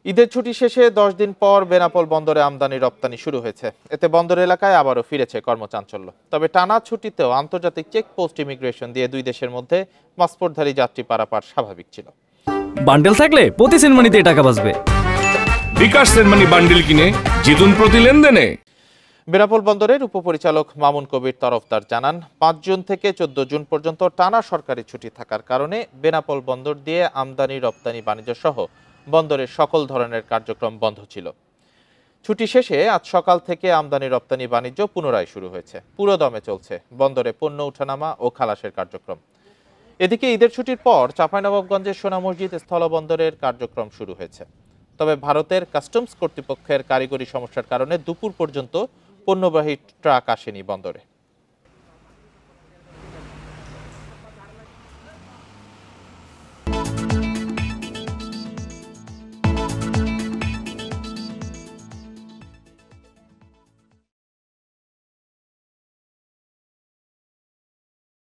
ঈদের ছুটি শেষে 10 দিন পর বেনাপোল বন্দরে আমদানি রপ্তানি শুরু হয়েছে। এতে বন্দর এলাকায় আবারও ফিরেছে কর্মচাঞ্চল্য। তবে টানা ছুটিতেও আন্তর্জাতিক চেকপোস্ট ইমিগ্রেশন দিয়ে দুই দেশের মধ্যে পাসপোর্টধারী যাত্রী পারাপার স্বাভাবিক ছিল। বান্ডেল থাকলে প্রতি সেনমানিতে টাকা বাঁচবে। বিকাশ সেনমানি বান্ডেল কিনে জিতুন প্রতি লেনদেনে। বেনাপোল বন্দরের উপপরিচালক মামুন কবির তরফদার জানান, 5 জুন থেকে 14 জুন পর্যন্ত টানা সরকারি ছুটি থাকার কারণে বেনাপোল বন্দর দিয়ে আমদানি রপ্তানি বাণিজ্য সহ বন্দরের সকল ধরনের কার্যক্রম বন্ধ ছিল। ছুটি শেষে আজ সকাল থেকে আমদানি রপ্তানি বাণিজ্য পুনরায় শুরু হয়েছে। পুরো দমে চলছে বন্দরে পণ্য ওঠানামা ও খালাসের কার্যক্রম। এদিকে ঈদের ছুটির পর চাঁপাইনবাবগঞ্জের সোনা মসজিদ স্থলবন্দরের কার্যক্রম শুরু হয়েছে। তবে ভারতের কাস্টমস কর্তৃপক্ষের কারিগরি সমস্যার কারণে দুপুর পর্যন্ত পণ্যবাহী ট্রাক আসেনি বন্দরে।